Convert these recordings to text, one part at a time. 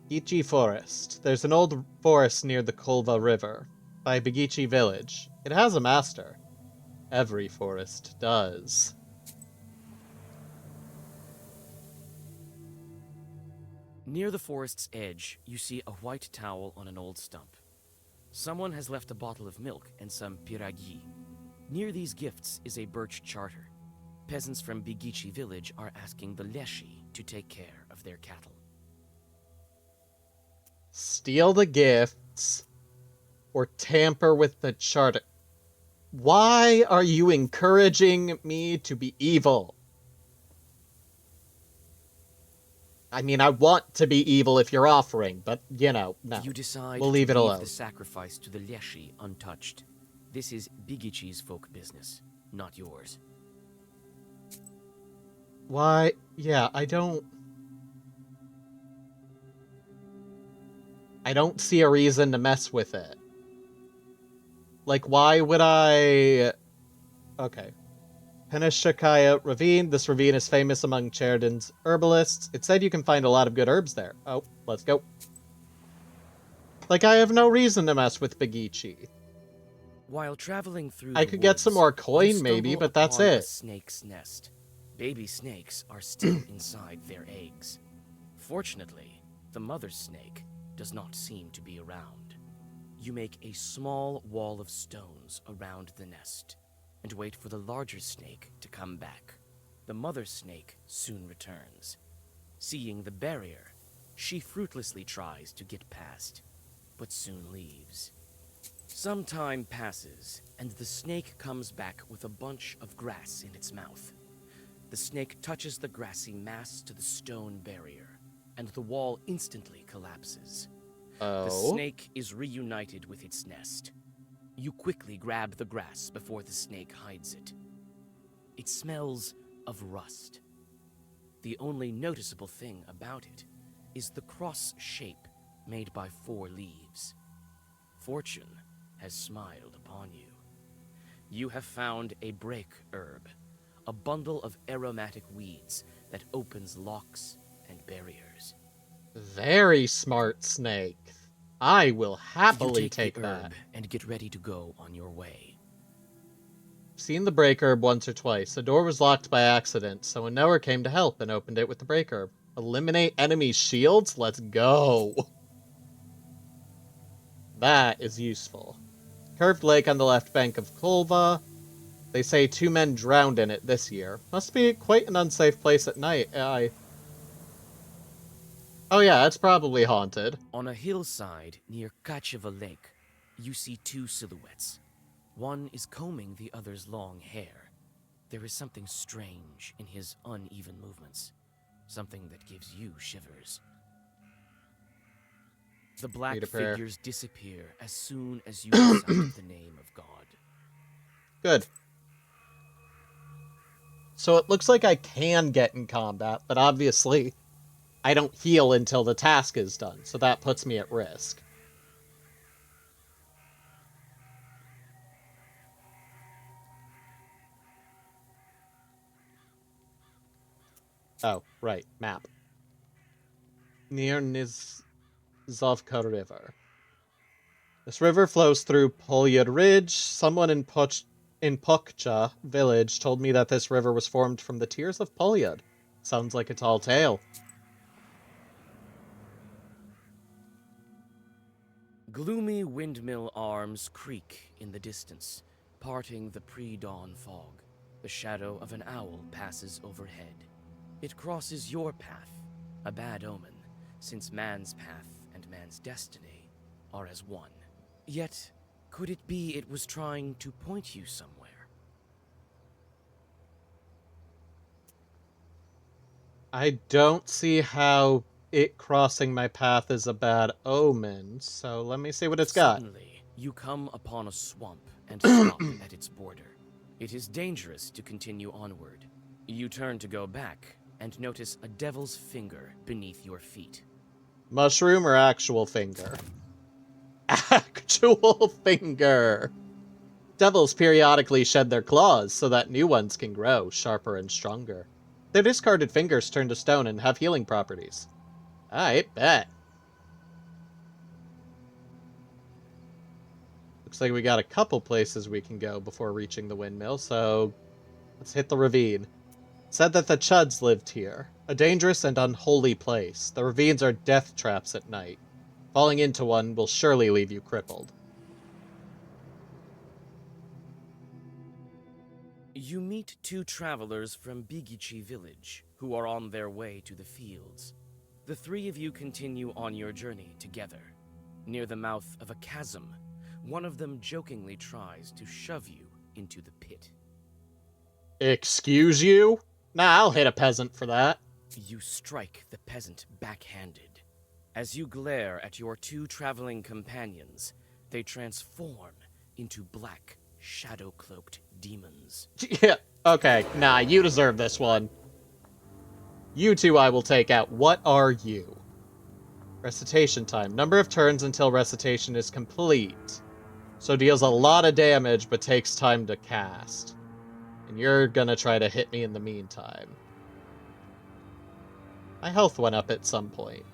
Gichi Forest. There's an old forest near the Kolva River, by Bigichi Village. It has a master. Every forest does. Near the forest's edge, you see a white towel on an old stump. Someone has left a bottle of milk and some piragi. Near these gifts is a birch charter. Peasants from Bigichi village are asking the Leshi to take care of their cattle. Steal the gifts, or tamper with the charter. Why are you encouraging me to be evil? I mean, I want to be evil if you're offering, but, you know, no. You decide We'll leave to it leave alone. the sacrifice to the Leshi untouched. This is Bigichi's folk business, not yours. Why? Yeah, I don't see a reason to mess with it. Like, why would I... Okay. Penishakaya Ravine. This ravine is famous among Cheridan's herbalists. It said you can find a lot of good herbs there. Oh, let's go. Like, I have no reason to mess with Bigichi. While traveling through I the could get some more woods, coin, you maybe, stumble but that's upon a it. snake's nest. Baby snakes are still inside their eggs. Fortunately, the mother snake does not seem to be around. You make a small wall of stones around the nest and wait for the larger snake to come back. The mother snake soon returns. Seeing the barrier, she fruitlessly tries to get past, but soon leaves. Some time passes, and the snake comes back with a bunch of grass in its mouth. The snake touches the grassy mass to the stone barrier, and the wall instantly collapses. Oh. The snake is reunited with its nest. You quickly grab the grass before the snake hides it. It smells of rust. The only noticeable thing about it is the cross shape made by 4 leaves. Fortune has smiled upon you. You have found a break herb, a bundle of aromatic weeds that opens locks and barriers. Very smart snake. I will happily you take the that. herb and get ready to go on your way. Seen the break herb once or twice. The door was locked by accident. Someone knower came to help and opened it with the break herb. Eliminate enemy shields? Let's go. That is useful. Curved lake on the left bank of Kolva. They say 2 men drowned in it this year. Must be quite an unsafe place at night. Oh yeah, it's probably haunted. On a hillside near Kacheva Lake, you see 2 silhouettes. One is combing the other's long hair. There is something strange in his uneven movements. Something that gives you shivers. The black figures disappear as soon as you recite the name of God. Good. So it looks like I can get in combat, but obviously I don't heal until the task is done, so that puts me at risk. Oh, right, map. Near Nizovka River. This river flows through Polyud Ridge. Someone in Pokcha village told me that this river was formed from the tears of Polyud. Sounds like a tall tale. Gloomy windmill arms creak in the distance, parting the pre-dawn fog. The shadow of an owl passes overhead. It crosses your path, a bad omen, since man's path and man's destiny are as one. Yet, could it be it was trying to point you somewhere? I don't see how it crossing my path is a bad omen, so let me see what it's got. Suddenly, you come upon a swamp and stop at its border. It is dangerous to continue onward. You turn to go back and notice a devil's finger beneath your feet. Mushroom or actual finger? Actual finger! Devils periodically shed their claws so that new ones can grow, sharper and stronger. Their discarded fingers turn to stone and have healing properties. I bet. Looks like we got a couple places we can go before reaching the windmill, so let's hit the ravine. Said that the Chuds lived here. A dangerous and unholy place. The ravines are death traps at night. Falling into one will surely leave you crippled. You meet two travelers from Bigichi village who are on their way to the fields. The three of you continue on your journey together. Near the mouth of a chasm, one of them jokingly tries to shove you into the pit. Excuse you? Nah, I'll hit a peasant for that. You strike the peasant backhanded. As you glare at your two traveling companions, they transform into black, shadow-cloaked demons. Yeah, okay, nah, you deserve this one. You two I will take out. What are you? Recitation time. Number of turns until recitation is complete. So deals a lot of damage, but takes time to cast. And you're gonna try to hit me in the meantime. My health went up at some point.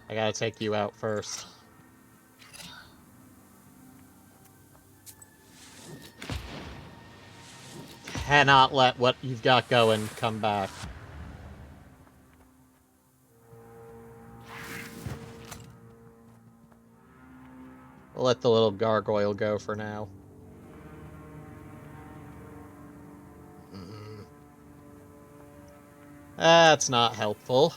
I gotta take you out first. Cannot let what you've got going come back. We'll let the little gargoyle go for now. That's not helpful.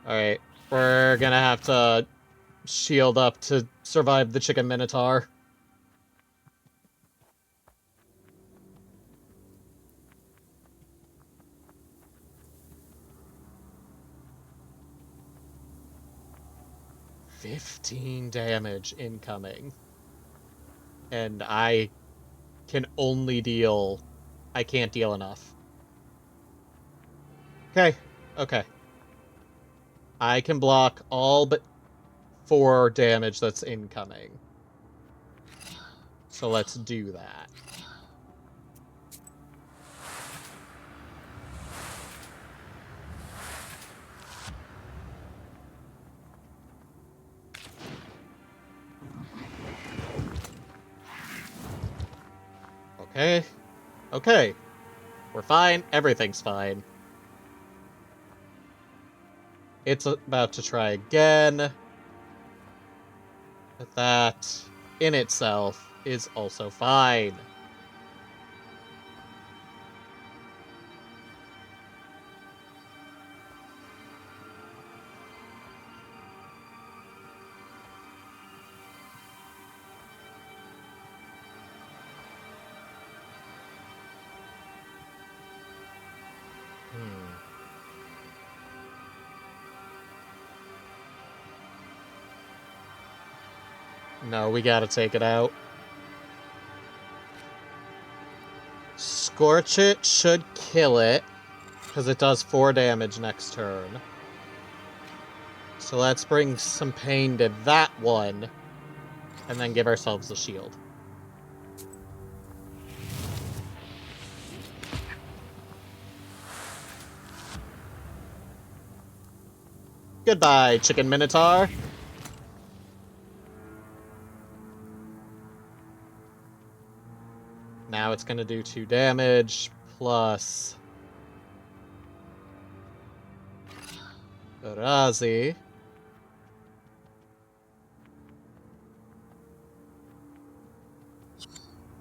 Alright, we're gonna have to shield up to survive the chicken minotaur. $15 damage incoming. And I can only deal... I can't deal enough. Okay, okay. I can block all but 4 damage that's incoming. So let's do that. Okay. Okay. We're fine. Everything's fine. It's about to try again. But that, in itself, is also fine. No, we gotta take it out. Scorch It should kill it, because it does 4 damage next turn. So let's bring some pain to that one, and then give ourselves a shield. Goodbye, Chicken Minotaur. Now it's gonna do 2 damage, plus... Razi.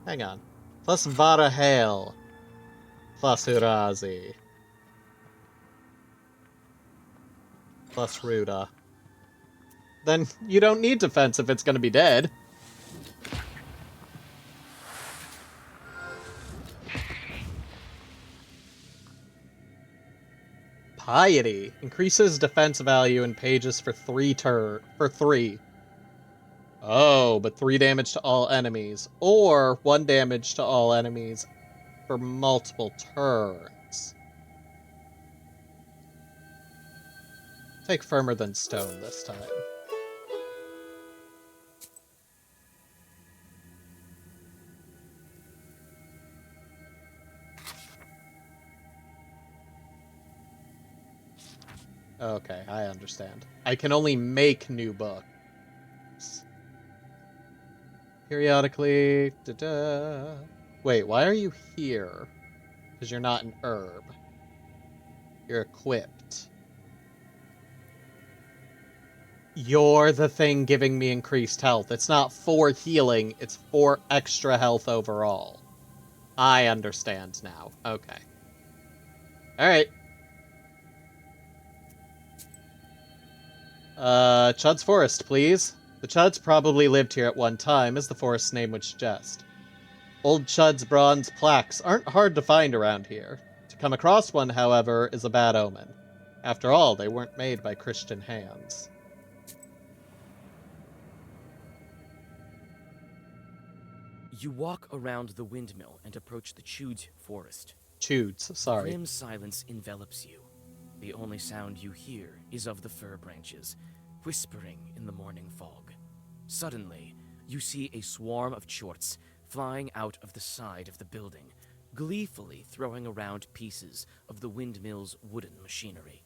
Hang on. Plus Vara Hail. Plus Urazi. Plus Ruda. Then you don't need defense if it's gonna be dead. Piety increases defense value in pages for 3. Oh, but 3 damage to all enemies, or 1 damage to all enemies for multiple turns. Take firmer than stone this time. Okay, I understand. I can only make new books. Periodically. Da-da. Wait, why are you here? Because you're not an herb. You're equipped. You're the thing giving me increased health. It's not for healing, it's for extra health overall. I understand now. Okay. Alright. Chud's Forest, please. The Chuds probably lived here at one time, as the forest's name would suggest. Old Chud's bronze plaques aren't hard to find around here. To come across one, however, is a bad omen. After all, they weren't made by Christian hands. You walk around the windmill and approach the Chud forest. Chudes, sorry. Grim silence envelops you. The only sound you hear is of the fir branches, whispering in the morning fog. Suddenly, you see a swarm of chorts flying out of the side of the building, gleefully throwing around pieces of the windmill's wooden machinery.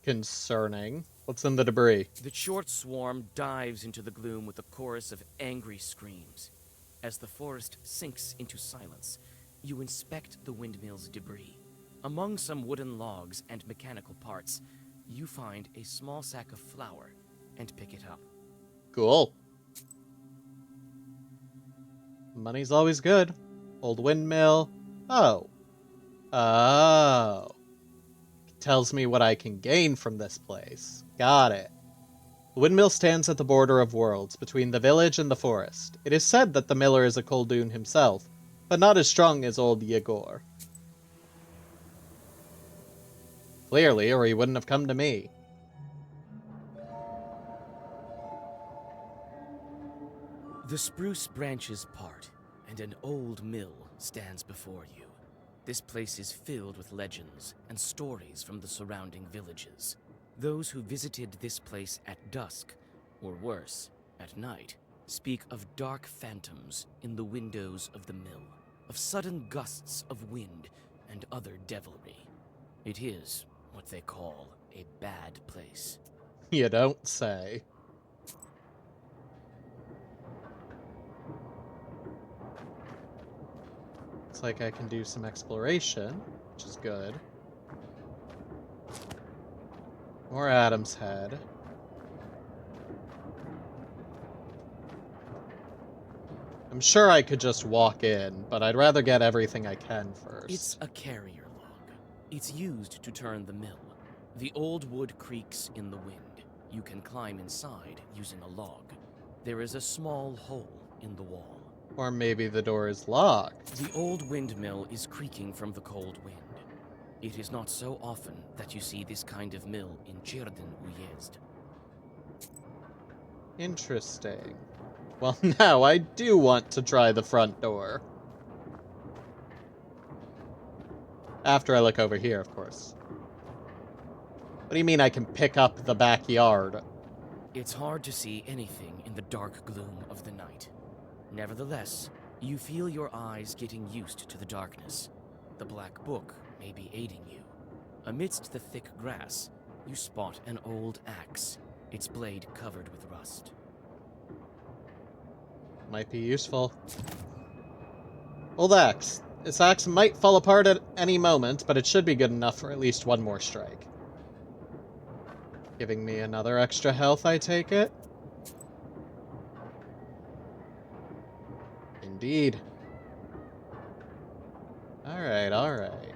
Concerning. What's in the debris? The chort swarm dives into the gloom with a chorus of angry screams. As the forest sinks into silence, you inspect the windmill's debris. Among some wooden logs and mechanical parts, you find a small sack of flour and pick it up. Cool. Money's always good. Old windmill. Oh. Oh. Tells me what I can gain from this place. Got it. The windmill stands at the border of worlds, between the village and the forest. It is said that the miller is a Koldoon himself, but not as strong as old Yegor. Clearly, or he wouldn't have come to me. The spruce branches part, and an old mill stands before you. This place is filled with legends and stories from the surrounding villages. Those who visited this place at dusk, or worse, at night, speak of dark phantoms in the windows of the mill, of sudden gusts of wind and other devilry. It is what they call a bad place. You don't say. Looks like I can do some exploration, which is good. More Adam's Head. I'm sure I could just walk in, but I'd rather get everything I can first. It's a carrier log. It's used to turn the mill. The old wood creaks in the wind. You can climb inside using a log. There is a small hole in the wall. Or maybe the door is locked. The old windmill is creaking from the cold wind. It is not so often that you see this kind of mill in Cirden Uyezd. Interesting. Well, now I do want to try the front door. After I look over here, of course. What do you mean I can pick up the backyard? It's hard to see anything in the dark gloom of the night. Nevertheless, you feel your eyes getting used to the darkness. The black book may be aiding you. Amidst the thick grass, you spot an old axe, its blade covered with rust. Might be useful. Old axe. This axe might fall apart at any moment, but it should be good enough for at least one more strike. Giving me another extra health, I take it? Indeed. Alright, alright.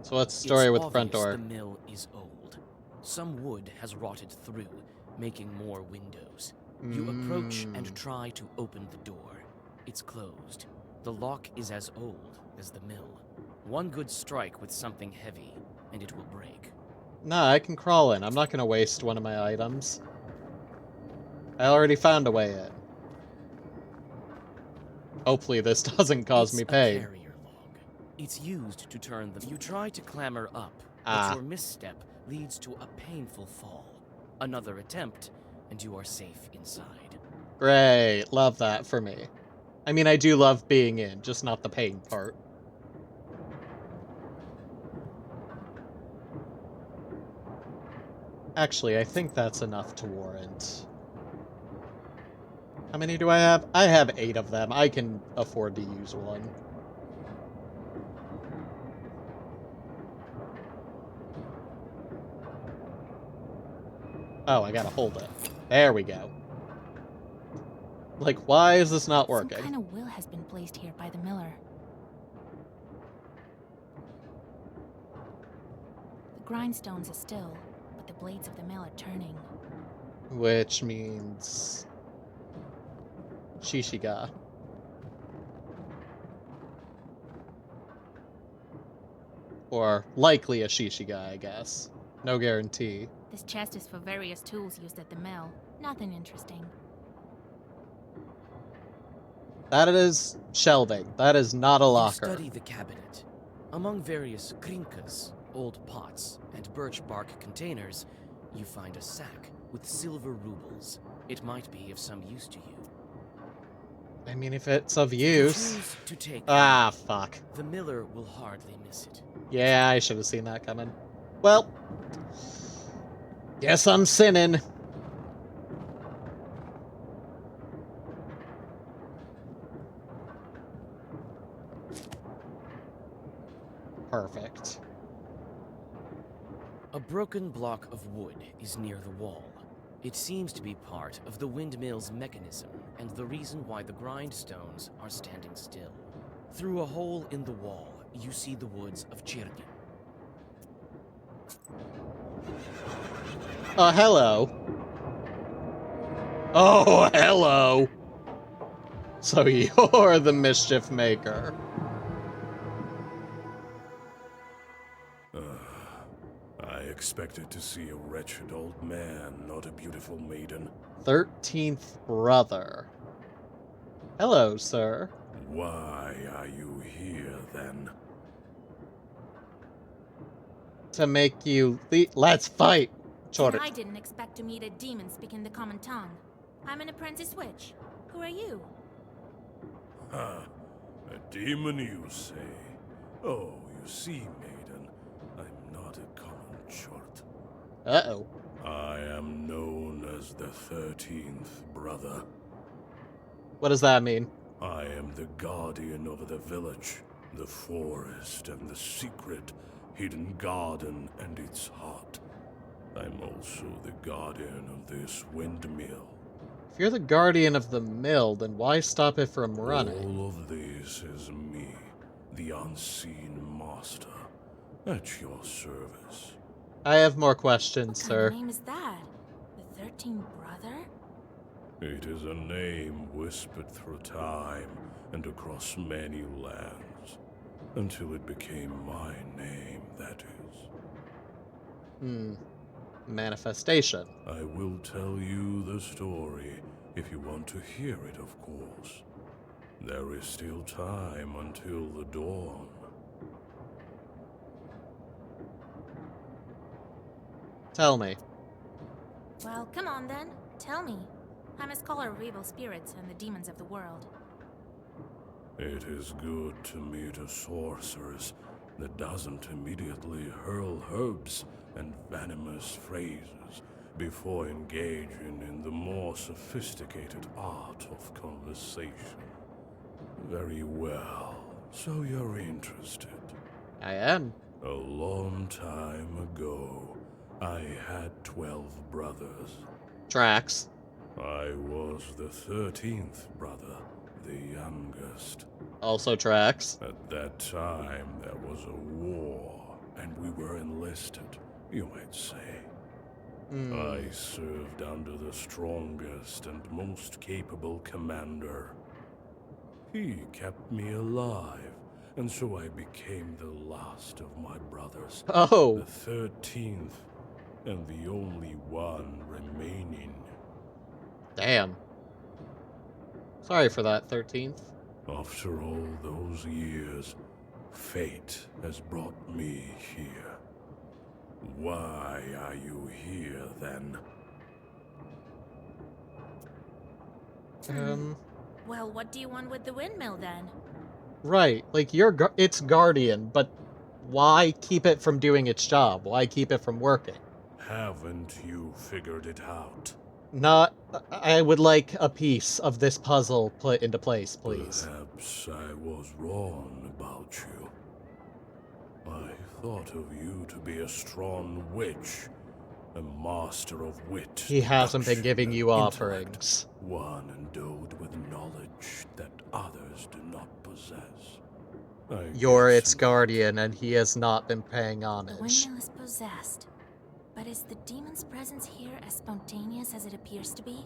So what's the story with the front door? The mill is old. Some wood has rotted through, making more windows. You approach and try to open the door. It's closed. The lock is as old as the mill. One good strike with something heavy, and it will break. Nah, I can crawl in. I'm not gonna waste one of my items. I already found a way in. Hopefully this doesn't cause me It's a pain. carrier log. It's used to turn the... You try to clamber up, Ah. but your misstep leads to a painful fall. Another attempt, and you are safe inside. Great. Love that for me. I mean, I do love being in, just not the pain part. Actually, I think that's enough to warrant. How many do I have? I have 8 of them. I can afford to use one. Oh, I gotta hold it. There we go. Like, why is this not working? Some kind of will has been placed here by the miller. The grindstones are still, but the blades of the mill are turning. Which means... Shishiga. Or likely a Shishiga, I guess. No guarantee. This chest is for various tools used at the mill. Nothing interesting. That is shelving. That is not a You locker. study the cabinet. Among various krinkas, old pots, and birch bark containers, you find a sack with silver rubles. It might be of some use to you. I mean, if it's of You use... choose to take Ah, it. fuck. The miller will hardly miss it. Yeah, I should have seen that coming. Well... Guess I'm sinning. Perfect. A broken block of wood is near the wall. It seems to be part of the windmill's mechanism and the reason why the grindstones are standing still. Through a hole in the wall, you see the woods of Chirgin. Oh, hello. Oh, hello. So you're the mischief maker. I expected to see a wretched old man, not a beautiful maiden. 13th Brother. Hello, sir. Why are you here, then? To make you let's fight. And I didn't expect to meet a demon speaking the common tongue. I'm an apprentice witch. Who are you? Ha! A demon, you say? Oh, you see, maiden, I'm not a common chort. Uh-oh. I am known as the 13th Brother. What does that mean? I am the guardian of the village, the forest, and the secret hidden garden and its heart. I'm also the guardian of this windmill. If you're the guardian of the mill, then why stop it from running? All of this is me, the unseen master, at your service. I have more questions, What sir. kind of name is that? The 13th Brother? It is a name whispered through time and across many lands, until it became my name, that is. Manifestation. I will tell you the story, if you want to hear it, of course. There is still time until the dawn. Tell me. Well, come on then. Tell me. I'm a scholar of evil spirits and the demons of the world. It is good to meet a sorceress that doesn't immediately hurl herbs and venomous phrases before engaging in the more sophisticated art of conversation. Very well, so you're interested. I am. A long time ago, I had 12 brothers. Tracks. I was the 13th brother, the youngest. Also tracks. At that time, there was a war, and we were enlisted, you might say. I served under the strongest and most capable commander. He kept me alive and so I became the last of my brothers. Oh, The 13th, and the only one remaining. damn. Sorry for that, 13th. After all those years, fate has brought me here. Why are you here, then? Well, what do you want with the windmill then? Right. Like, it's Guardian, but why keep it from doing its job? Why keep it from working? Haven't you figured it out? I would like a piece of this puzzle put into place, please. Perhaps I was wrong about you. I thought of you to be a strong witch, a master of wit. He hasn't been deduction, giving and you intellect, offerings. one endowed with knowledge that others do not possess. You're guess its guardian, and he has not been paying The homage. windmill is possessed. But is the demon's presence here as spontaneous as it appears to be?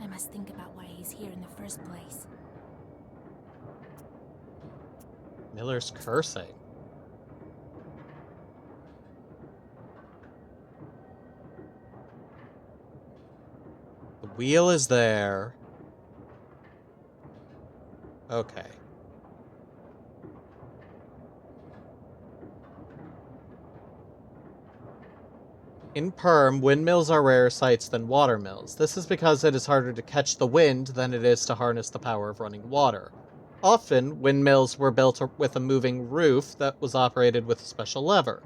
I must think about why he's here in the first place. Miller's cursing. The wheel is there. Okay. In Perm, windmills are rarer sights than water mills. This is because it is harder to catch the wind than it is to harness the power of running water. Often, windmills were built with a moving roof that was operated with a special lever.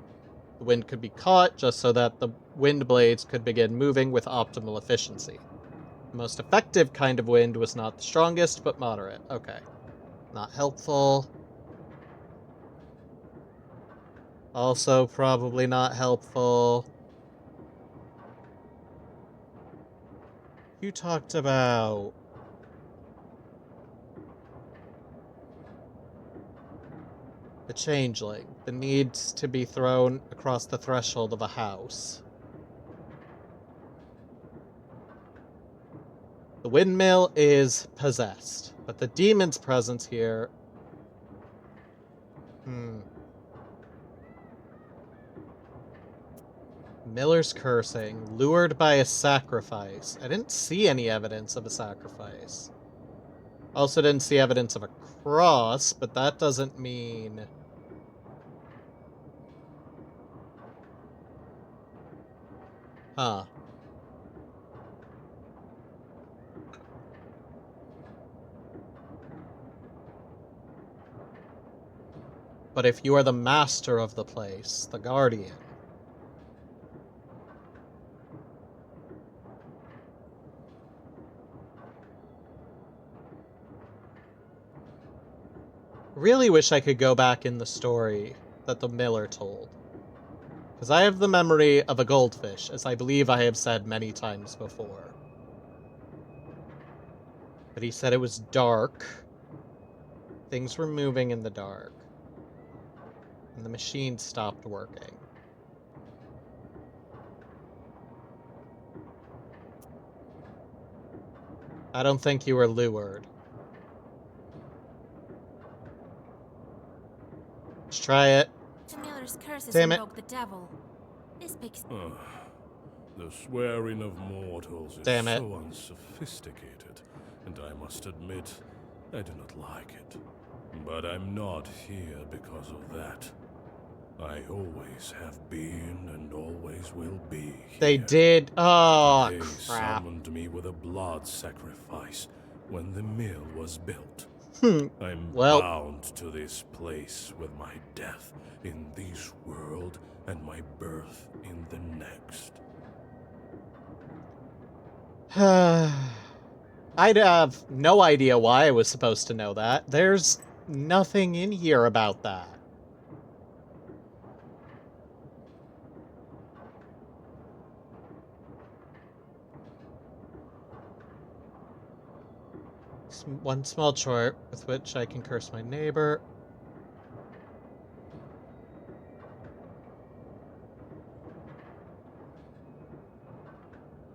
The wind could be caught just so that the wind blades could begin moving with optimal efficiency. The most effective kind of wind was not the strongest, but moderate. Okay. Not helpful. Also probably not helpful. You talked about... the changeling. The need to be thrown across the threshold of a house. The windmill is possessed, but the demon's presence here... Miller's cursing, lured by a sacrifice. I didn't see any evidence of a sacrifice. Also didn't see evidence of a cross, but that doesn't mean... Huh. But if you are the master of the place, the guardian... Really wish I could go back in the story that the Miller told. Because I have the memory of a goldfish, as I believe I have said many times before. But he said it was dark. Things were moving in the dark. And the machine stopped working. I don't think you were lured. Let's try it. The Miller's curses Damn it. invoke the devil. This makes... The swearing of mortals is Damn it. so unsophisticated, and I must admit, I do not like it. But I'm not here because of that. I always have been and always will be here. They did. Oh, They crap. summoned me with a blood sacrifice when the mill was built. I'm Well. bound to this place with my death in this world and my birth in the next. I'd have no idea why I was supposed to know that. There's nothing in here about that. One small chart with which I can curse my neighbor.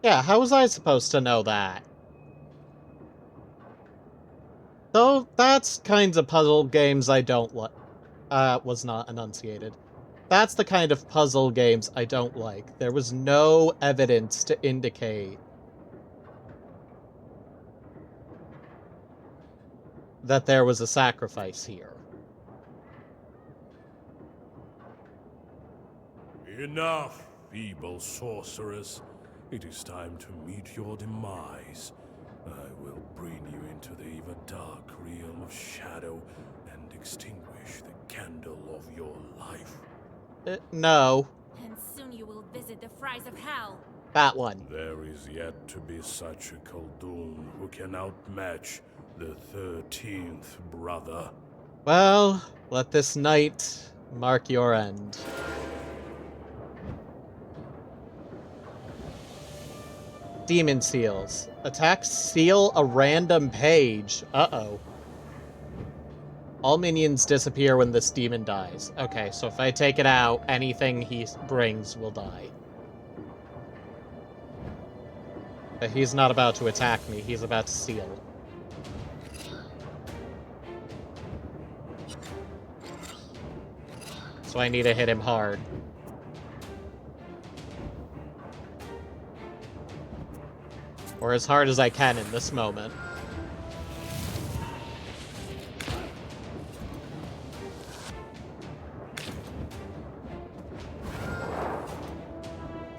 Yeah, how was I supposed to know that? So, that's kinds of puzzle games I don't like. Was not enunciated. That's the kind of puzzle games I don't like. There was no evidence to indicate that there was a sacrifice here. Enough, feeble sorceress. It is time to meet your demise. I will bring you into the ever dark realm of shadow and extinguish the candle of your life. No. And soon you will visit the fries of hell. That one. There is yet to be such a Khaldun who can outmatch the 13th Brother. Well, let this night mark your end. Demon seals. Attacks seal a random page. Uh-oh. All minions disappear when this demon dies. Okay, so if I take it out, anything he brings will die. But he's not about to attack me, he's about to seal. So I need to hit him hard. Or as hard as I can in this moment.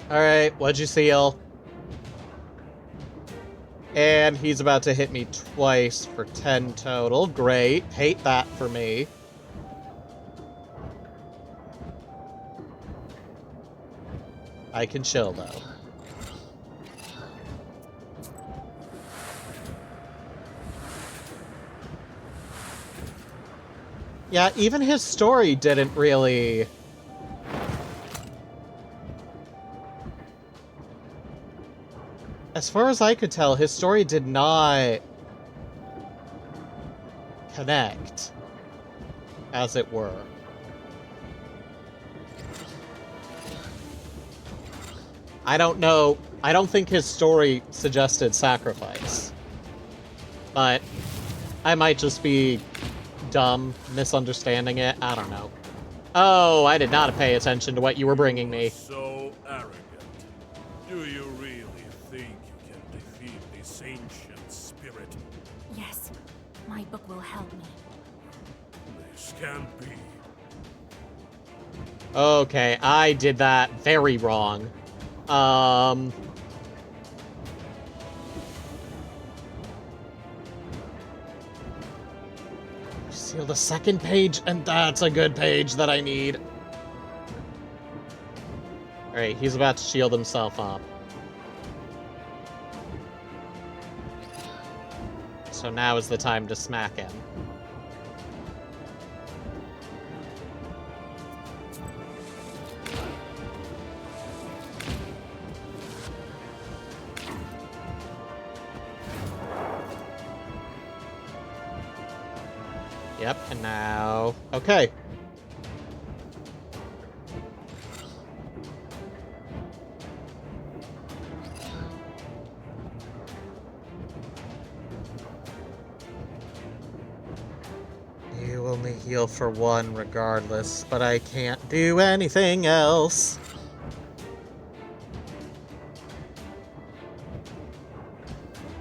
Alright, what'd you seal? And he's about to hit me twice for 10 total. Great. Hate that for me. I can chill, though. Yeah, even his story didn't really... As far as I could tell, his story did not connect, as it were. I don't know. I don't think his story suggested sacrifice. But I might just be dumb, misunderstanding it. I don't know. Oh, I did not pay attention to what you were bringing me. So arrogant. Do you really think you can defeat this ancient spirit? Yes, my book will help me. This can't be. Okay, I did that very wrong. Seal the second page, and that's a good page that I need. Alright, he's about to shield himself up. So now is the time to smack him. Yep, and now... Okay. You only heal for one regardless, but I can't do anything else.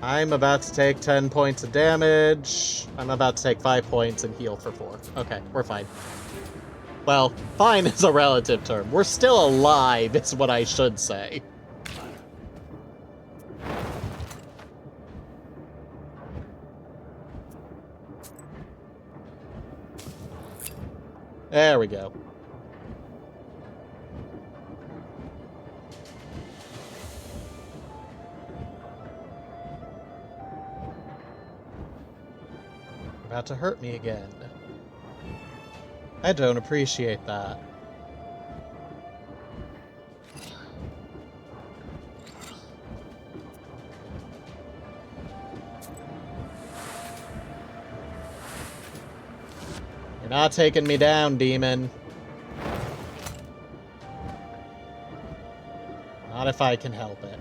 I'm about to take 10 points of damage. I'm about to take 5 points and heal for 4. Okay, we're fine. Well, fine is a relative term. We're still alive, is what I should say. There we go. About to hurt me again. I don't appreciate that. You're not taking me down, demon. Not if I can help it.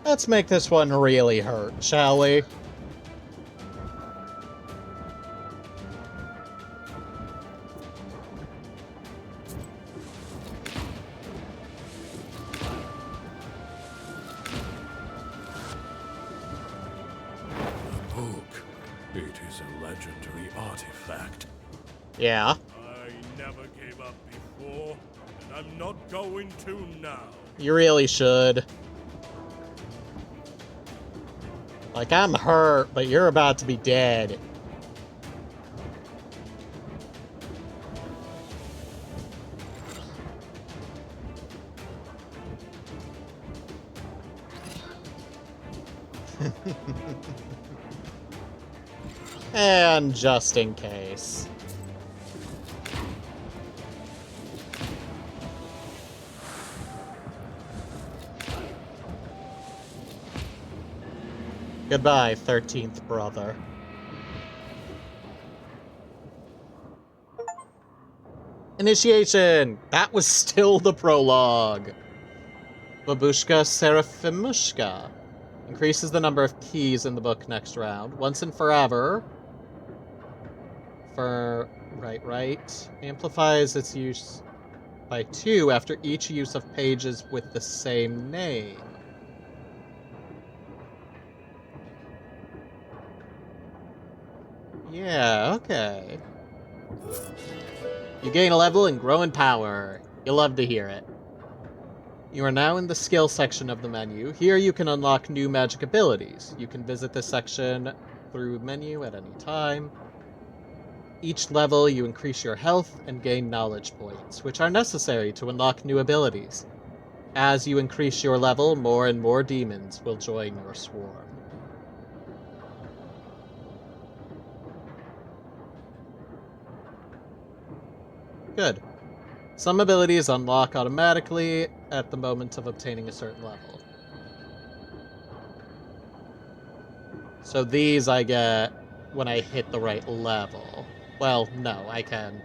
Let's make this one really hurt, shall we? The book. It is a legendary artifact. Yeah. I never gave up before, and I'm not going to now. You really should. Like, I'm hurt, but you're about to be dead. And just in case. Goodbye, 13th Brother. Initiation! That was still the prologue. Babushka Seraphimushka. Increases the number of keys in the book next round. Once and forever. Right. Amplifies its use by 2 after each use of pages with the same name. Yeah, okay. You gain a level and grow in power. You'll love to hear it. You are now in the skill section of the menu. Here you can unlock new magic abilities. You can visit this section through menu at any time. Each level you increase your health and gain knowledge points, which are necessary to unlock new abilities. As you increase your level, more and more demons will join your swarm. Good. Some abilities unlock automatically at the moment of obtaining a certain level. So these I get when I hit the right level. Well, no, I can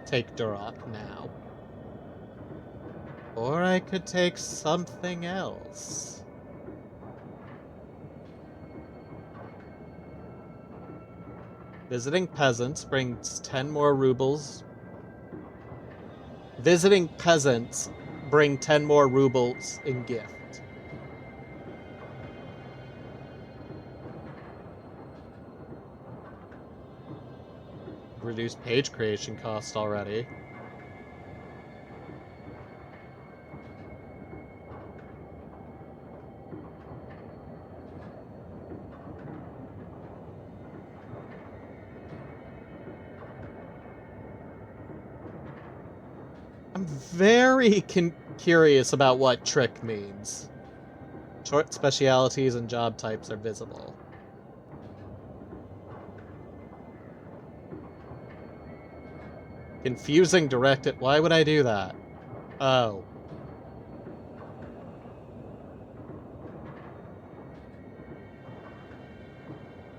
take Duroc now. Or I could take something else. Visiting peasants brings 10 more rubles. Visiting peasants bring 10 more rubles in gift. Reduced page creation cost already. I'm very curious about what trick means. Short specialities and job types are visible. Confusing directed. Why would I do that? Oh.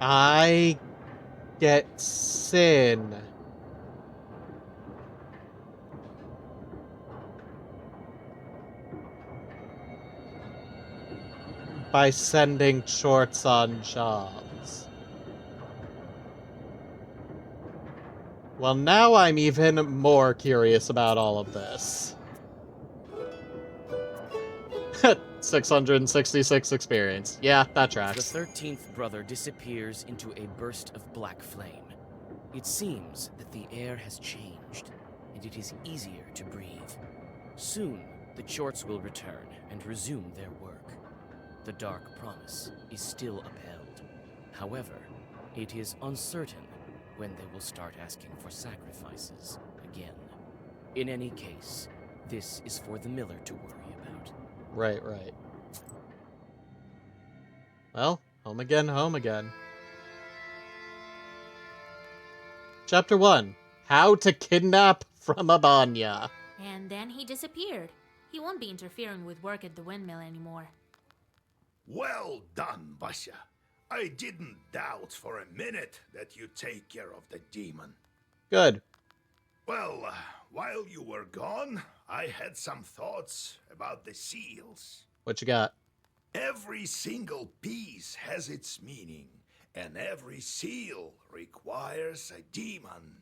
I get sin. By sending shorts on jobs. Well, now I'm even more curious about all of this. 666 experience. Yeah, that tracks. The 13th Brother disappears into a burst of black flame. It seems that the air has changed, and it is easier to breathe. Soon, the Chorts will return and resume their work. The Dark Promise is still upheld. However, it is uncertain when they will start asking for sacrifices again. In any case, this is for the Miller to worry about. Right. Well, home again. Chapter 1. How to kidnap from Abanya. And then he disappeared. He won't be interfering with work at the windmill anymore. Well done, Vasya. I didn't doubt for a minute that you'd take care of the demon. Good. Well, while you were gone, I had some thoughts about the seals. What you got? Every single piece has its meaning, and every seal requires a demon.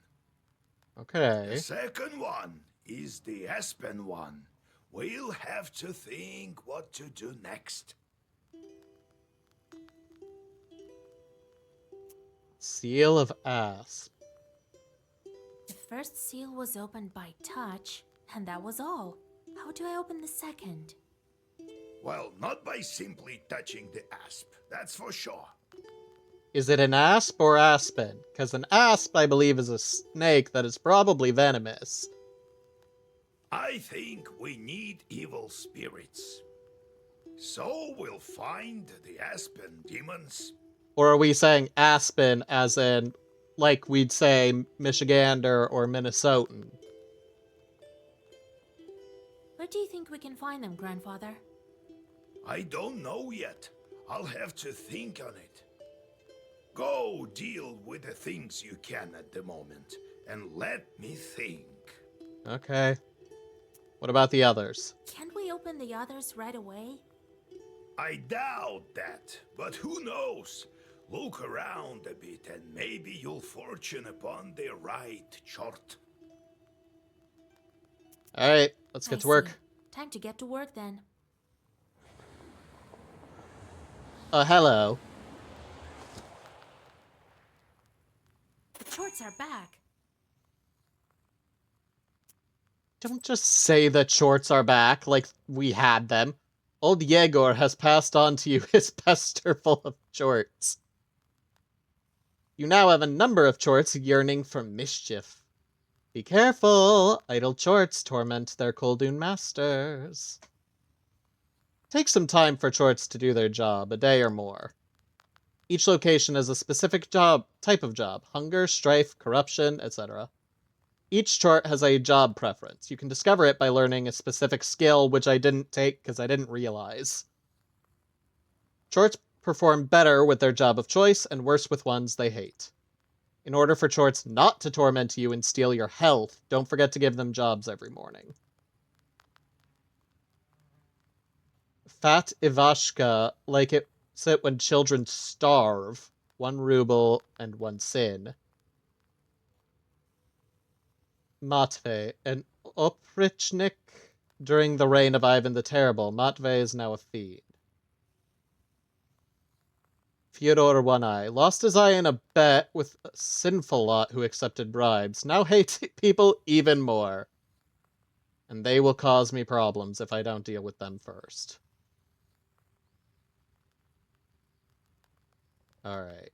The Okay. second one is the Aspen one. We'll have to think what to do next. Seal of Asp. The first seal was opened by touch, and that was all. How do I open the second? Well, not by simply touching the asp, that's for sure. Is it an asp or aspen? Because an asp, I believe, is a snake that is probably venomous. I think we need evil spirits. So we'll find the Aspen demons. Or are we saying aspen as in, like we'd say Michigander or Minnesotan? Where do you think we can find them, Grandfather? I don't know yet. I'll have to think on it. Go deal with the things you can at the moment, and let me think. Okay. What about the others? Can't we open the others right away? I doubt that, but who knows? Look around a bit and maybe you'll fortune upon the right chart. Alright, let's get to work. See. Time to get to work then. Hello. The shorts are back. Don't just say that shorts are back like we had them. Old Yegor has passed on to you his pester full of shorts. You now have a number of shorts yearning for mischief. Be careful! Idle shorts torment their Koldun masters. Take some time for shorts to do their job, a day or more. Each location has a specific type of job. Hunger, strife, corruption, etc. Each chart has a job preference. You can discover it by learning a specific skill, which I didn't take because I didn't realize. Chorts perform better with their job of choice and worse with ones they hate. In order for chorts not to torment you and steal your health, don't forget to give them jobs every morning. Fat Ivashka, like it's it when children starve. 1 ruble and 1 sin. Matvey, an oprichnik during the reign of Ivan the Terrible. Matvey is now a fiend. Fyodor One Eye lost his eye in a bet with a sinful lot who accepted bribes. Now hates people even more. And they will cause me problems if I don't deal with them first. Alright.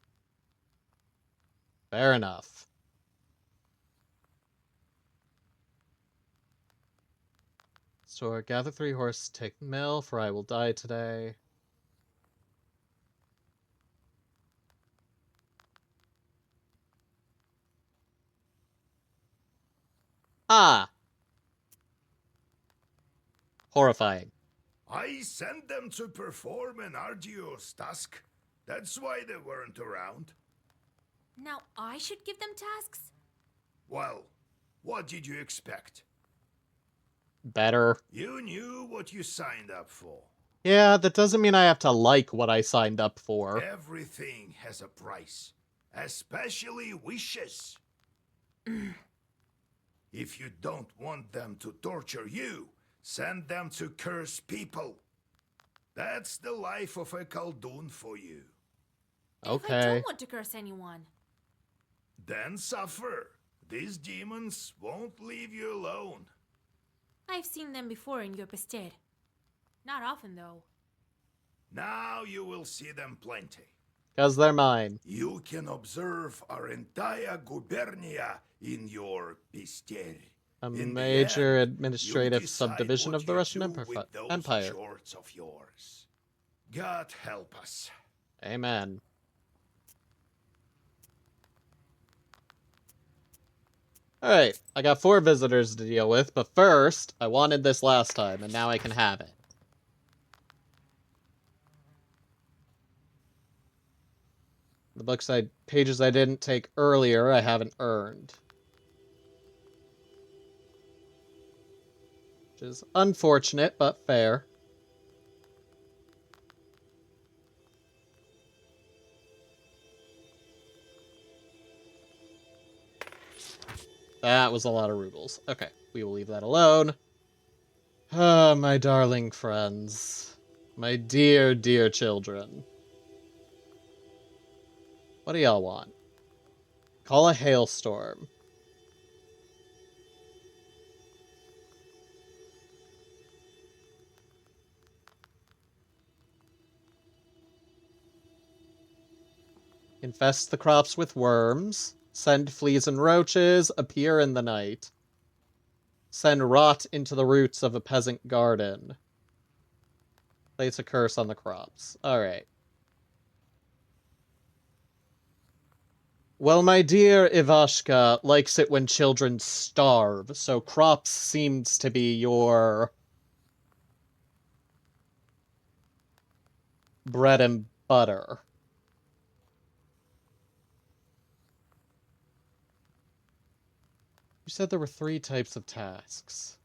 Fair enough. Store, gather 3 horses, take mill, for I will die today. Ah! Horrifying. I sent them to perform an arduous task. That's why they weren't around. Now I should give them tasks? Well, what did you expect? Better. You knew what you signed up for. Yeah, that doesn't mean I have to like what I signed up for. Everything has a price, especially wishes. If you don't want them to torture you, send them to curse people. That's the life of a Khaldun for you. If I Okay. don't want to curse anyone. Then suffer. These demons won't leave you alone. I've seen them before in your Pested. Not often, though. Now you will see them plenty. Because they're mine. You can observe our entire gubernia in your Pister. A In the major end, administrative you decide subdivision what of the you Russian do with those Empire. shorts of yours. God help us. Amen. Alright, I got 4 visitors to deal with, but first, I wanted this last time, and now I can have it. The pages I didn't take earlier, I haven't earned. Which is unfortunate, but fair. That was a lot of rubles. Okay, we will leave that alone. Ah, my darling friends. My dear, dear children. What do y'all want? Call a hailstorm. Infest the crops with worms. Send fleas and roaches. Appear in the night. Send rot into the roots of a peasant garden. Place a curse on the crops. Alright. Well, my dear Ivashka likes it when children starve, so crops seems to be your bread and butter. You said there were 3 types of tasks.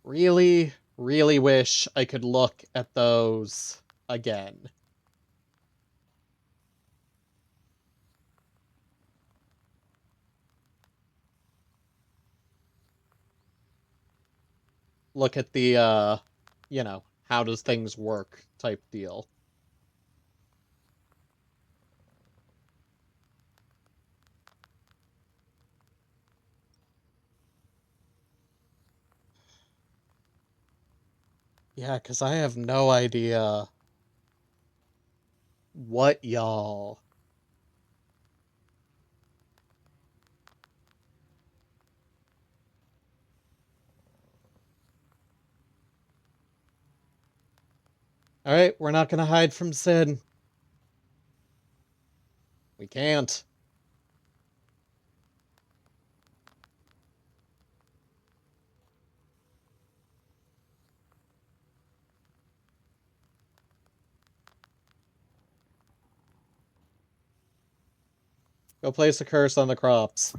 Really, really wish I could look at those again. Look at the, you know, how does things work type deal. Yeah, because I have no idea what y'all... Alright, we're not gonna hide from Sid. We can't. Go place a curse on the crops.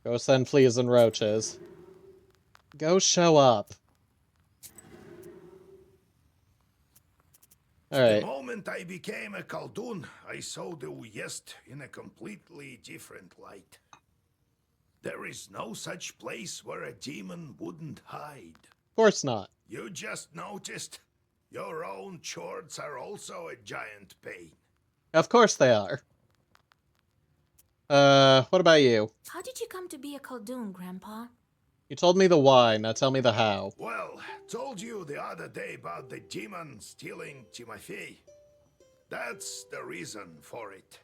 Go send fleas and roaches. Go show up. The Alright. moment I became a Khaldun, I saw the Uyest in a completely different light. There is no such place where a demon wouldn't hide. Of course not. You just noticed? Your own chords are also a giant pain. Of course they are. What about you? How did you come to be a Khaldun, Grandpa? You told me the why, now tell me the how. Well, told you the other day about the demon stealing Timofey. That's the reason for it.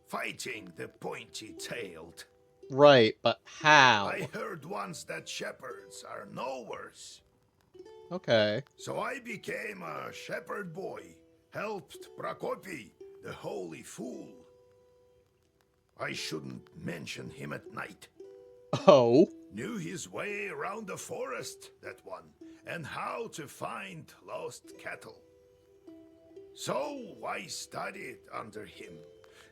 Fighting the pointy-tailed. Right, but how? I heard once that shepherds are no worse. Okay. So I became a shepherd boy, helped Prokopy, the holy fool. I shouldn't mention him at night. Oh? Knew his way around the forest, that one, and how to find lost cattle. So I studied under him.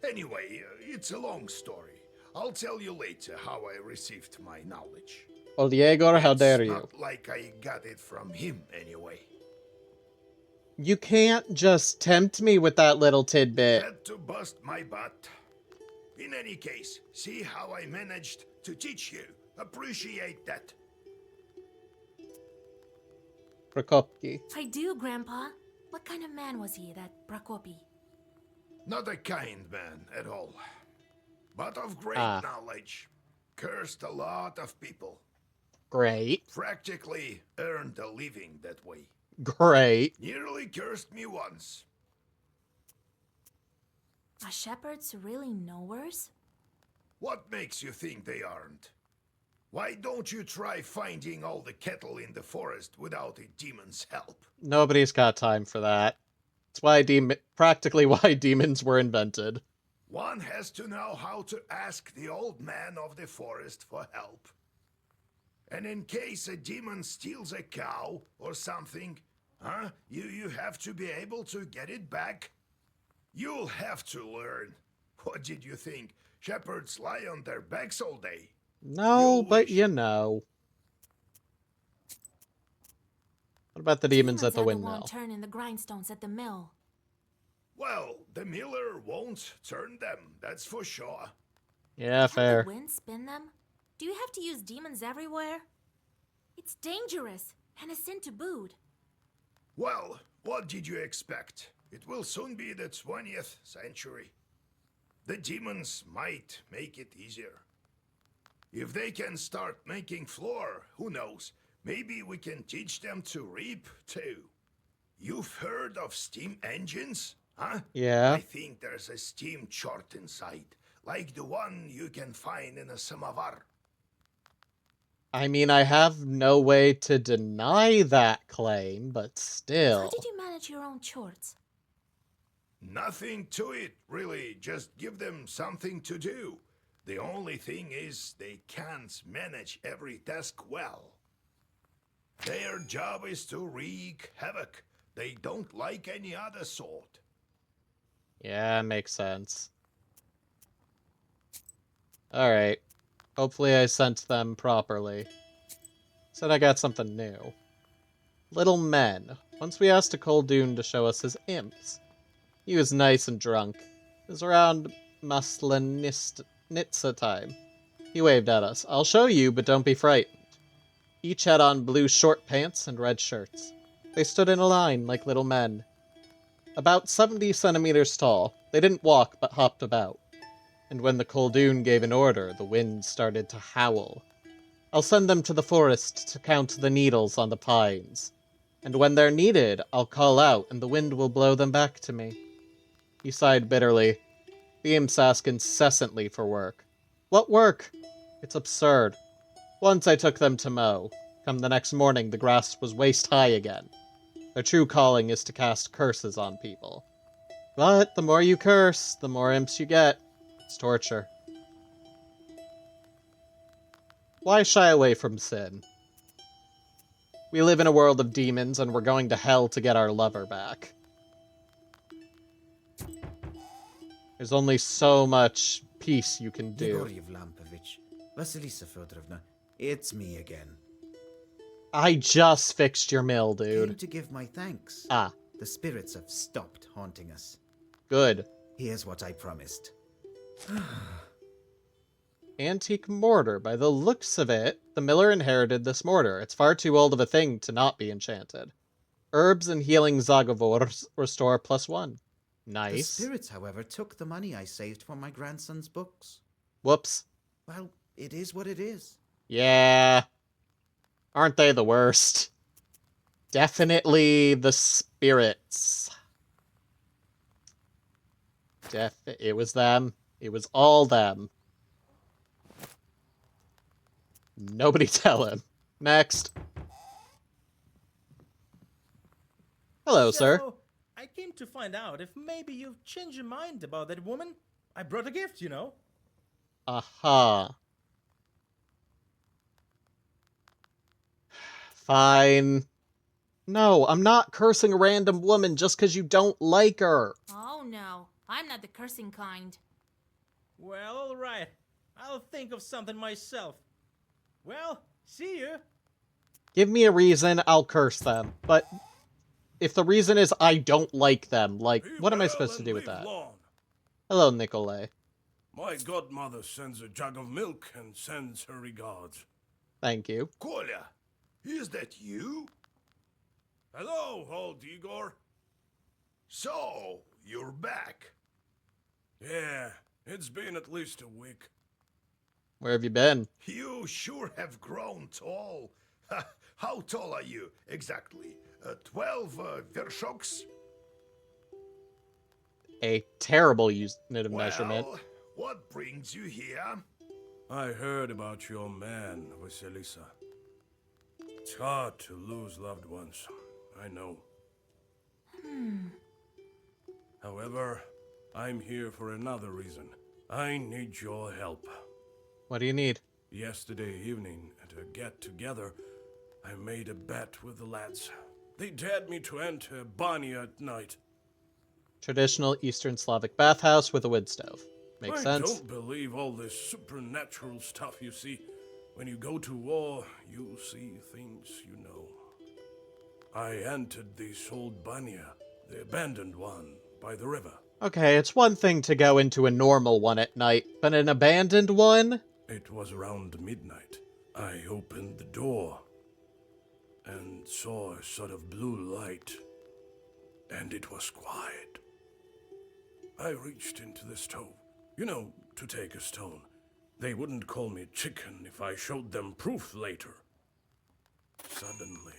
Anyway, it's a long story. I'll tell you later how I received my knowledge. Well, Diego, how dare It's you? not like I got it from him, anyway. You can't just tempt me with that little tidbit. Had to bust my butt. In any case, see how I managed to teach you. Appreciate that. Prokopki. I do, Grandpa. What kind of man was he, that Prokopy? Not a kind man at all, but of great knowledge. Cursed a lot of people. Great. Practically earned a living that way. Great. Nearly cursed me once. Are shepherds really no worse? What makes you think they aren't? Why don't you try finding all the cattle in the forest without a demon's help? Nobody's got time for that. It's why practically why demons were invented. One has to know how to ask the old man of the forest for help. And in case a demon steals a cow or something, you have to be able to get it back. You'll have to learn. What did you think? Shepherds lie on their backs all day. No, You but wish- you know. What about the demons at the are the windmill? one turning the grindstones at the mill. Well, the miller won't turn them, that's for sure. Yeah, Can fair. the wind spin them? Do you have to use demons everywhere? It's dangerous, and a sin to boot. Well, what did you expect? It will soon be the 20th century. The demons might make it easier. If they can start making flour, who knows? Maybe we can teach them to reap too. You've heard of steam engines? Huh? Yeah. I think there's a steam chart inside, like the one you can find in a samovar. I mean, I have no way to deny that claim, but How still. did you manage your own chores? Nothing to it, really. Just give them something to do. The only thing is, they can't manage every task well. Their job is to wreak havoc. They don't like any other sort. Yeah, makes sense. Alright. Hopefully I sent them properly. Said I got something new. Little men. Once we asked a Koldun to show us his imps. He was nice and drunk. It was around Maslenitsa time. He waved at us. I'll show you, but don't be frightened. Each had on blue short pants and red shirts. They stood in a line like little men. About 70 centimeters tall. They didn't walk, but hopped about. And when the Koldun gave an order, the wind started to howl. I'll send them to the forest to count the needles on the pines. And when they're needed, I'll call out, and the wind will blow them back to me. He sighed bitterly. The imps ask incessantly for work. What work? It's absurd. Once I took them to mow. Come the next morning, the grass was waist-high again. Their true calling is to cast curses on people. But the more you curse, the more imps you get. It's torture. Why shy away from sin? We live in a world of demons, and we're going to hell to get our lover back. There's only so much peace you can do. Yegoriev Lampovich, Vasilisa Fedorovna, it's me again. I just fixed your mill, Came dude. to give my thanks. Ah, The spirits have stopped haunting us. good. Here's what I promised. Antique mortar. By the looks of it, the miller inherited this mortar. It's far too old of a thing to not be enchanted. Herbs and healing Zagavors restore +1. The Nice. spirits, however, took the money I saved for my grandson's books. Whoops. Well, it is what it is. Yeah. Aren't they the worst? Definitely the spirits. It was them. It was all them. Nobody tell him. Next. Hello, sir. So, I came to find out if maybe you've changed your mind about that woman. I brought a gift, you know. Aha. Fine. No, I'm not cursing a random woman just because you don't like her. Oh no, I'm not the cursing kind. Well, all right. I'll think of something myself. Well, see you. Give me a reason, I'll curse them. But if the reason is I don't like them, like, Be what am I well supposed to and do with live that? long. Hello, Nikolai. My godmother sends a jug of milk and sends her regards. Thank you. Kolya, is that you? Hello, old Igor. So, you're back. Yeah, it's been at least a week. Where have you been? You sure have grown tall. How tall are you, exactly? 12 vershoks? A terrible unit of measurement. Well, what brings you here? I heard about your man, Vasilisa. It's hard to lose loved ones, I know. However, I'm here for another reason. I need your help. What do you need? Yesterday evening, at a get-together, I made a bet with the lads. They dared me to enter Banya at night. Traditional Eastern Slavic bathhouse with a wood stove. Makes I sense. don't believe all this supernatural stuff you see. When you go to war, you see things you know. I entered this old banya, the abandoned one, by the river. Okay, it's one thing to go into a normal one at night, but an abandoned one? It was around midnight. I opened the door and saw a sort of blue light, and it was quiet. I reached into the stove, to take a stone. They wouldn't call me chicken if I showed them proof later. Suddenly,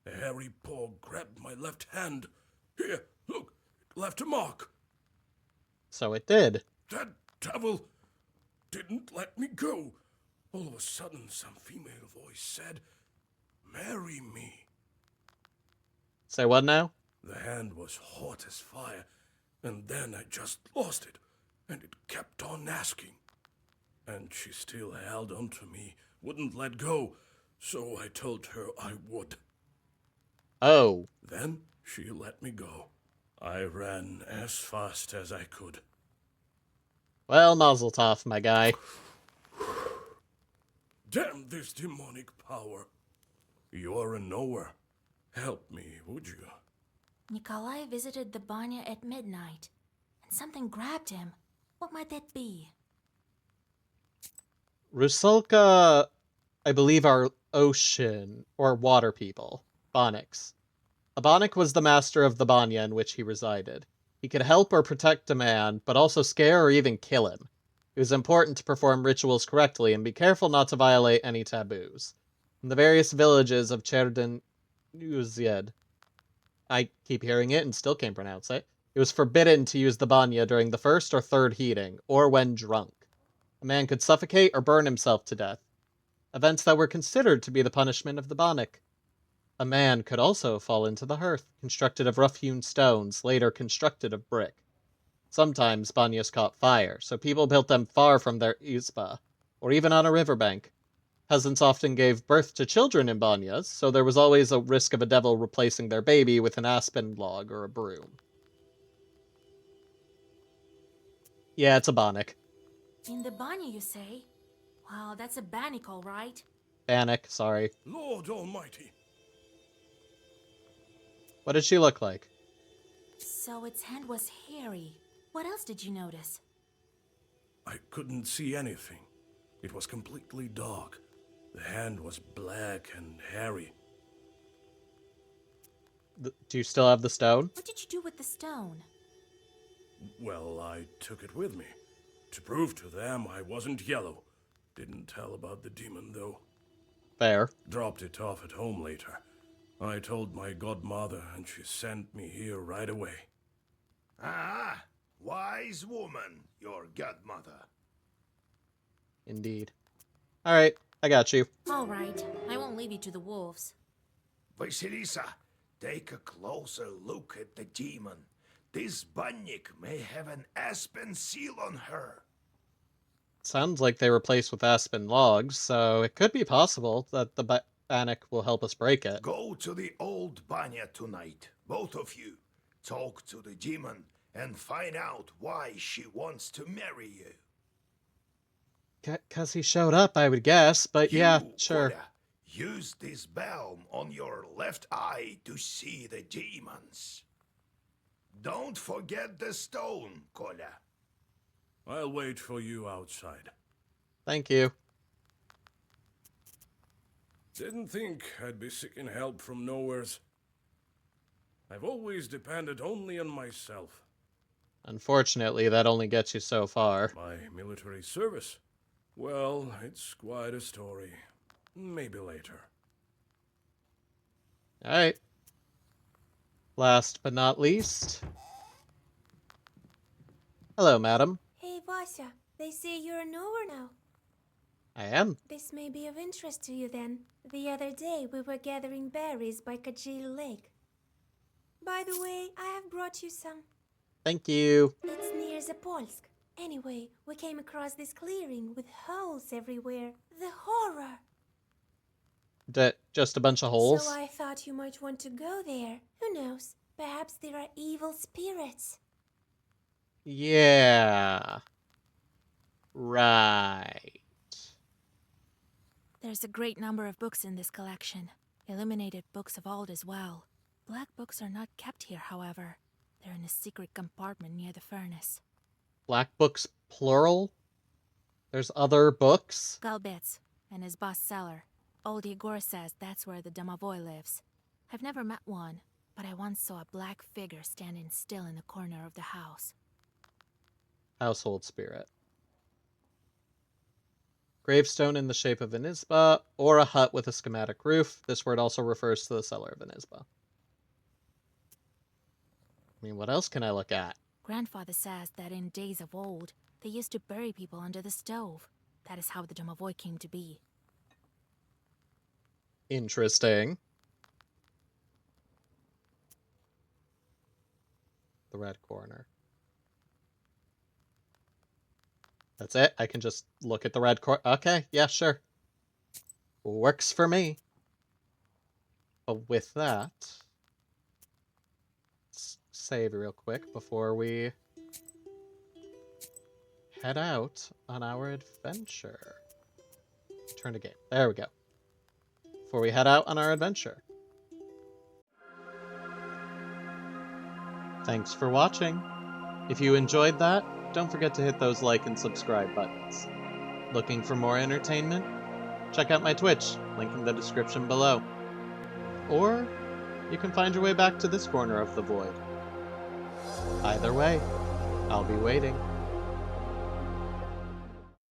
a hairy paw grabbed my left hand. Here, look, it left a mark. So it did. That devil didn't let me go. All of a sudden, some female voice said, "Marry me." Say what now? The hand was hot as fire, and then I just lost it, and it kept on asking. And she still held on to me, wouldn't let go, so I told her I would. Oh. Then she let me go. I ran as fast as I could. Well, mazel tov, my guy. Damn this demonic power. You're a knower. Help me, would you? Nikolai visited the banya at midnight, and something grabbed him. What might that be? Rusalka, I believe, are ocean or water people. Bonics. A Bonic was the master of the banya in which he resided. He could help or protect a man, but also scare or even kill him. It was important to perform rituals correctly and be careful not to violate any taboos. In the various villages of Cherden Uzyed, I keep hearing it and still can't pronounce it, it was forbidden to use the banya during the first or third heating, or when drunk. A man could suffocate or burn himself to death, events that were considered to be the punishment of the Bonic. A man could also fall into the hearth, constructed of rough-hewn stones, later constructed of brick. Sometimes banyas caught fire, so people built them far from their izba, or even on a riverbank. Peasants often gave birth to children in banyas, so there was always a risk of a devil replacing their baby with an aspen log or a broom. Yeah, it's a Bonic. In the banya, you say? Wow, that's a bannic, all right. Bannock, sorry. Lord Almighty. What did she look like? So its hand was hairy. What else did you notice? I couldn't see anything. It was completely dark. The hand was black and hairy. Do you still have the stone? What did you do with the stone? Well, I took it with me. To prove to them I wasn't yellow. Didn't tell about the demon, though. Fair. Dropped it off at home later. I told my godmother, and she sent me here right away. Ah, wise woman, your godmother. Indeed. Alright, I got you. All right, I won't leave you to the wolves. Vasilisa, take a closer look at the demon. This banyak may have an aspen seal on her. Sounds like they were placed with aspen logs, so it could be possible that the Bannock will help us break it. Go to the old banya tonight, both of you. Talk to the demon and find out why she wants to marry you. 'Cause he showed up, I would guess, but yeah, You, sure. Koya, use this balm on your left eye to see the demons. Don't forget the stone, Kola. I'll wait for you outside. Thank you. Didn't think I'd be seeking help from nowheres. I've always depended only on myself. Unfortunately, that only gets you so far. My military service? Well, it's quite a story. Maybe later. Alright. Last but not least. Hello, madam. Hey, Vasya, they say you're a knower now. I am. This may be of interest to you then. The other day we were gathering berries by Kajil Lake. By the way, I have brought you some. Thank you. It's near Zapolsk. Anyway, we came across this clearing with holes everywhere. The horror! Just a bunch of holes? So I thought you might want to go there. Who knows? Perhaps there are evil spirits. Yeah. Right. There's a great number of books in this collection. Illuminated books of old as well. Black books are not kept here, however. They're in a secret compartment near the furnace. Black books, plural? There's other books? Galbets and his boss cellar. Old Igor says that's where the domovoi lives. I've never met one, but I once saw a black figure standing still in the corner of the house. Household spirit. Gravestone in the shape of an isba, or a hut with a schematic roof. This word also refers to the cellar of an isba. I mean, what else can I look at? Grandfather says that in days of old, they used to bury people under the stove. That is how the domovoi came to be. Interesting. The red corner. That's it? I can just look at the red corner. Okay, yeah, sure. Works for me. But with that, let's save real quick before we head out on our adventure. Turn to game. There we go. Before we head out on our adventure. Thanks for watching. If you enjoyed that, don't forget to hit those like and subscribe buttons. Looking for more entertainment? Check out my Twitch, link in the description below. Or you can find your way back to this corner of the void. Either way, I'll be waiting.